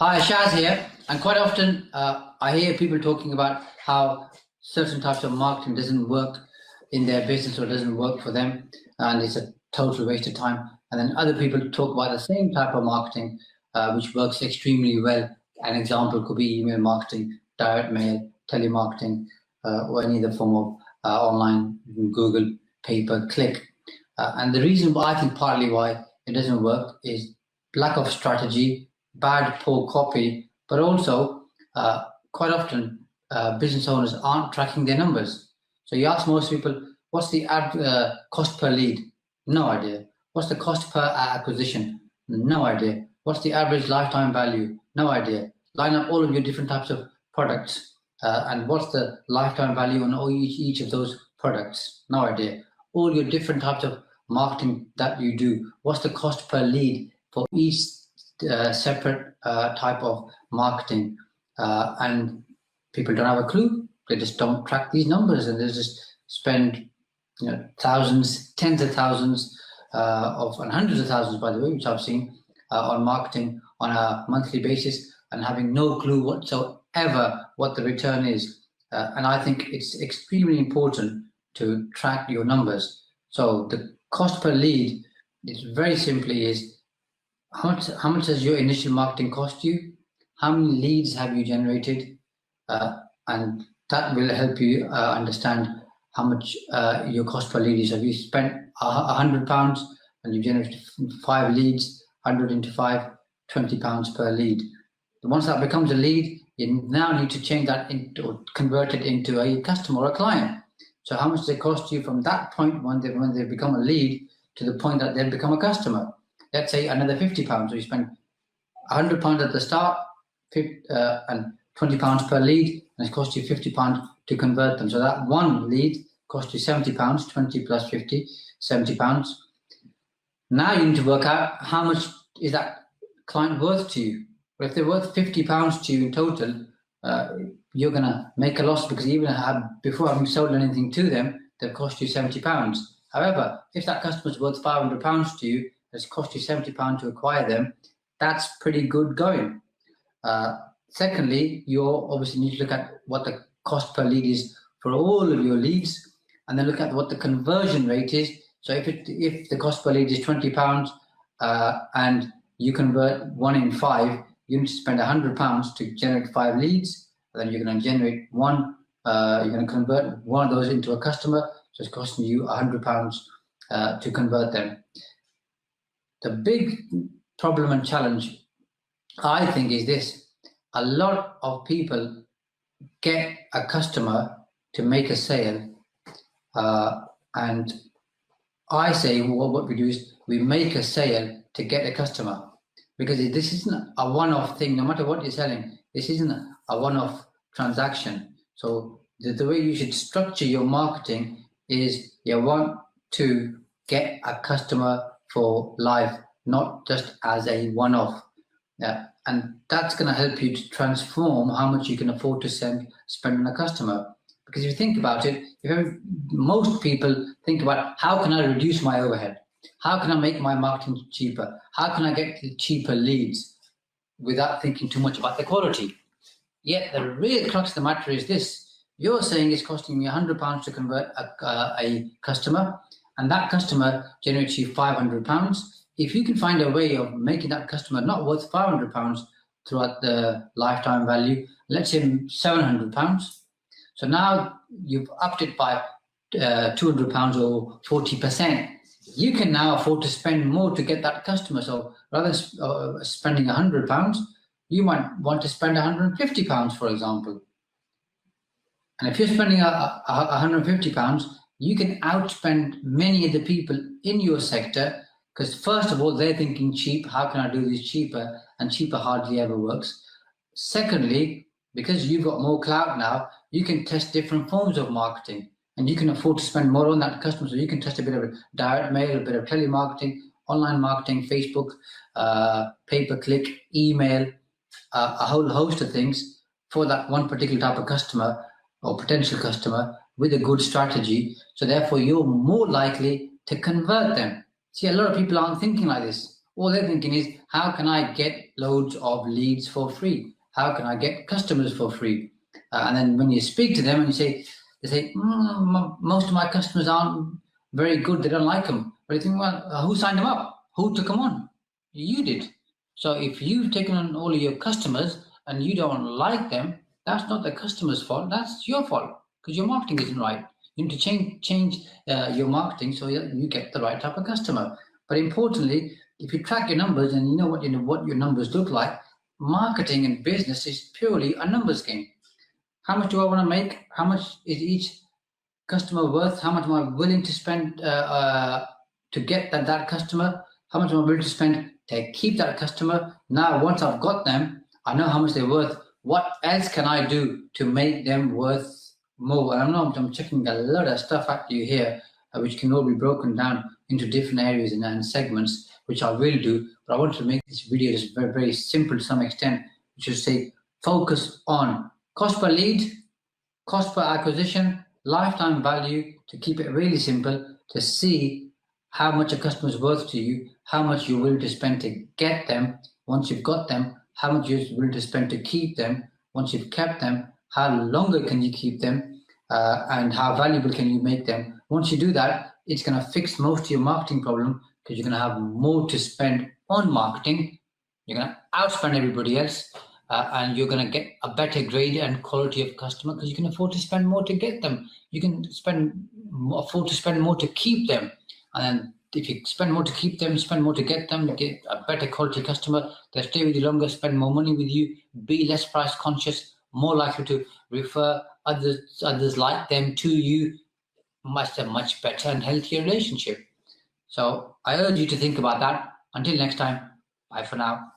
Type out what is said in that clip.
Hi, Shaz here. And quite often I hear people talking about how certain types of marketing doesn't work in their business or doesn't work for them, and it's a total waste of time. And then other people talk about the same type of marketing, which works extremely well. An example could be email marketing, direct mail, telemarketing, or any other form of online, Google, pay-per-click. And the reason why I think partly why it doesn't work is lack of strategy, bad, poor copy, but also quite often business owners aren't tracking their numbers. So you ask most people, what's the cost per lead? No idea. What's the cost per acquisition? No idea. What's the average lifetime value? No idea. Line up all of your different types of products and what's the lifetime value on each of those products? No idea. All your different types of marketing that you do, what's the cost per lead for each separate type of marketing, and people don't have a clue. They just don't track these numbers, and they just spend thousands, tens of thousands and hundreds of thousands, by the way, which I've seen on marketing on a monthly basis, and having no clue whatsoever what the return is. And I think it's extremely important to track your numbers. So the cost per lead is very simply is how much does your initial marketing cost you? How many leads have you generated? And that will help you understand how much your cost per lead is. Have you spent £100 and you've generated 5 leads, 100 into 5, £20 per lead. Once that becomes a lead, you now need to change that into, or convert it into a customer or a client. So how much does it cost you from that point when they become a lead to the point that they'll become a customer? Let's say another £50. So you spend £100 at the start and £20 per lead, and it costs you £50 to convert them. So that one lead costs you £70, 20 plus 50, £70. Now you need to work out how much is that client worth to you. But if they're worth £50 to you in total, you're going to make a loss because even before having sold anything to them, they've cost you £70. However, if that customer's worth £500 to you, it's cost you £70 to acquire them, that's pretty good going. Secondly, you obviously need to look at what the cost per lead is for all of your leads, and then look at what the conversion rate is. So if the cost per lead is £20 and you convert 1 in 5, you need to spend £100 to generate 5 leads, and then you're going to generate one. You're going to convert one of those into a customer, so it's costing you £100 to convert them. The big problem and challenge, I think, is this. A lot of people get a customer to make a sale, and I say what we do is we make a sale to get a customer, because this isn't a one-off thing. No matter what you're selling, this isn't a one-off transaction. So the way you should structure your marketing is you want to get a customer for life, not just as a one-off. And that's going to help you to transform how much you can afford to spend on a customer. Because if you think about it, most people think about how can I reduce my overhead? How can I make my marketing cheaper? How can I get cheaper leads without thinking too much about the quality? Yet the real crux of the matter is this. You're saying it's costing me £100 to convert a customer, and that customer generates you £500. If you can find a way of making that customer not worth £500 throughout the lifetime value, let's say £700. So now you've upped it by £200 or 40%. You can now afford to spend more to get that customer. So rather than spending £100, you might want to spend £150, for example. And if you're spending £150, you can outspend many of the people in your sector, because first of all, they're thinking cheap. How can I do this cheaper? And cheaper hardly ever works. Secondly, because you've got more clout now, you can test different forms of marketing, and you can afford to spend more on that customer. So you can test a bit of direct mail, a bit of telemarketing, online marketing, Facebook, pay-per-click, email, a whole host of things for that one particular type of customer or potential customer with a good strategy. So therefore, you're more likely to convert them. See, a lot of people aren't thinking like this. All they're thinking is, how can I get loads of leads for free? How can I get customers for free? And then when you speak to them and they say, most of my customers aren't very good. They don't like them. But you think, well, who signed them up? Who took them on? You did. So if you've taken on all of your customers and you don't like them, that's not the customer's fault. That's your fault because your marketing isn't right. You need to change your marketing so that you get the right type of customer. But importantly, if you track your numbers and you know what your numbers look like, marketing and business is purely a numbers game. How much do I want to make? How much is each customer worth? How much am I willing to spend to get that customer? How much am I willing to spend to keep that customer? Now, once I've got them, I know how much they're worth. What else can I do to make them worth more? And I'm checking a lot of stuff at you here, which can all be broken down into different areas and segments, which I will do. But I want to make this video just very, very simple to some extent, which is say focus on cost per lead, cost per acquisition, lifetime value, to keep it really simple, to see how much a customer is worth to you, how much you're willing to spend to get them. Once you've got them, how much you're willing to spend to keep them. Once you've kept them, how longer can you keep them, and how valuable can you make them. Once you do that, it's going to fix most of your marketing problem because you're going to have more to spend on marketing. You're going to outspend everybody else. And you're going to get a better grade and quality of customer because you can afford to spend more to get them. You can afford to spend more to keep them. And then if you spend more to keep them, spend more to get them, get a better quality customer, they'll stay with you longer, spend more money with you, be less price conscious, more likely to refer others like them to you, much better and healthier relationship. So I urge you to think about that. Until next time, bye for now.